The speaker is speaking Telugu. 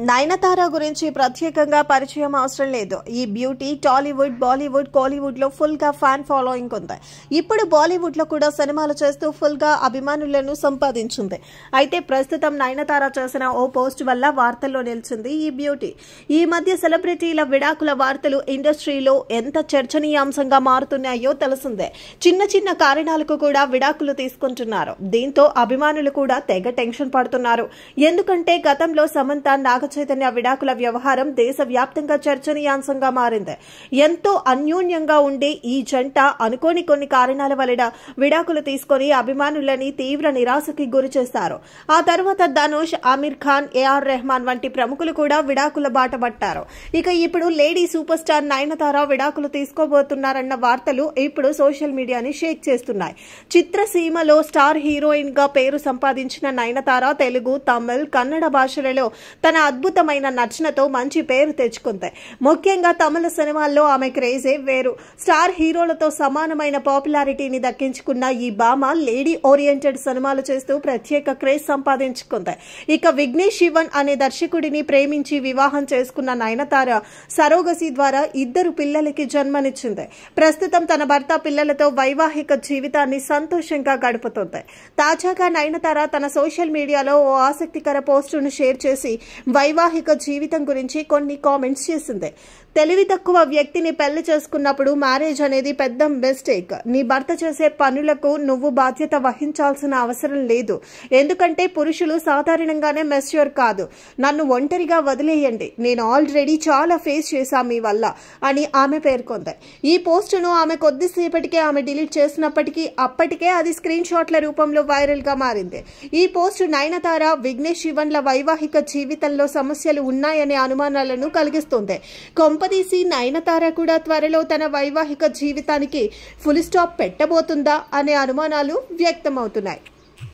నయనతార గురించి ప్రత్యేకంగా పరిచయం అవసరం లేదు. ఈ బ్యూటీ టాలీవుడ్, బాలీవుడ్, కోలీవుడ్ లో ఫుల్ గా ఫ్యాన్ ఫాలోయింగ్ ఉంది. ఇప్పుడు బాలీవుడ్ లో కూడా సినిమాలు చేస్తూ ఫుల్ గా అభిమానులను సంపాదించింది. అయితే ప్రస్తుతం నయనతార చేసిన ఓ పోస్ట్ వల్ల వార్తల్లో నిలిచింది ఈ బ్యూటీ. ఈ మధ్య సెలబ్రిటీల విడాకుల వార్తలు ఇండస్ట్రీలో ఎంత చర్చనీయాంశంగా మారుతున్నాయో తెలిసిందే. చిన్న చిన్న కారణాలకు కూడా విడాకులు తీసుకుంటున్నారు. దీంతో అభిమానులు కూడా తెగ టెన్షన్ పడుతున్నారు. ఎందుకంటే గతంలో సమంత, నాగ చైతన్య విడాకుల వ్యవహారం దేశవ్యాప్తంగా చర్చనీయాంశంగా మారింది. ఎంతో అన్యోన్యంగా ఉండే ఈ జంట అనుకోని కొన్ని కారణాల వలన విడాకులు తీసుకుని అభిమానులని తీవ్ర నిరాశకి గురి చేశారు. ఆ తర్వాత ధనుష్, ఆమిర్ ఖాన్, ఏఆర్ రెహమాన్ వంటి ప్రముఖులు కూడా విడాకుల బాట పట్టారు. ఇక ఇప్పుడు లేడీ సూపర్ స్టార్ నయనతార విడాకులు తీసుకోబోతున్నారన్న వార్తలు ఇప్పుడు సోషల్ మీడియాని షేక్ చేస్తున్నాయి. చిత్రసీమలో స్టార్ హీరోయిన్ గా పేరు సంపాదించిన నయనతార తెలుగు, తమిళ్, కన్నడ భాషలలో తన అద్భుతమైన నటనతో మంచి పేరు తెచ్చుకుంది. ముఖ్యంగా తమిళ సినిమాల్లో ఆమె క్రేజే వేరు. స్టార్ హీరోలతో సమానమైన పాపులారిటీని దక్కించుకున్న ఈ భామ లేడీ ఓరియంటెడ్ సినిమాలు చేస్తూ ప్రత్యేక క్రేజ్ సంపాదించుకుంది. ఇక విఘ్నేష్ శివన్ అనే దర్శకుడిని ప్రేమించి వివాహం చేసుకున్న నయనతార సరోగసి ద్వారా 2 పిల్లలకి జన్మనిచ్చింది. ప్రస్తుతం తన భర్త, పిల్లలతో వైవాహిక జీవితాన్ని సంతోషంగా గడుపుతుంది. తాజాగా నయనతార తన సోషల్ మీడియాలో ఓ ఆసక్తికర పోస్టును షేర్ చేసి వైవాహిక జీవితం గురించి కొన్ని కామెంట్స్ చేసింది. తెలివి తక్కువ వ్యక్తిని పెళ్లి చేసుకున్నప్పుడు మ్యారేజ్ అనేది పెద్ద మిస్టేక్. నీ భర్త చేసే పనులకు నువ్వు బాధ్యత వహించాల్సిన అవసరం లేదు. ఎందుకంటే పురుషులు సాధారణంగానే మెచ్యూర్ కాదు. నన్ను ఒంటరిగా వదిలేయండి. నేను ఆల్రెడీ చాలా ఫేస్ చేశా మీ వల్ల అని ఆమె పేర్కొంది. ఈ పోస్టును ఆమె కొద్దిసేపటికే డిలీట్ చేసినప్పటికీ అప్పటికే అది స్క్రీన్ షాట్ల రూపంలో వైరల్ గా మారింది. ఈ పోస్ట్ నయనతార, విఘ్నేష్ శివన్ల వైవాహిక జీవితంలో సమస్యలు ఉన్నాయనే అనుమానాలను కలిగిస్తుంది. కొంపదీసి నయనతార కూడా త్వరలో తన వైవాహిక జీవితానికి ఫుల్ స్టాప్ పెట్టబోతుందా అనే అనుమానాలు వ్యక్తమవుతున్నాయి.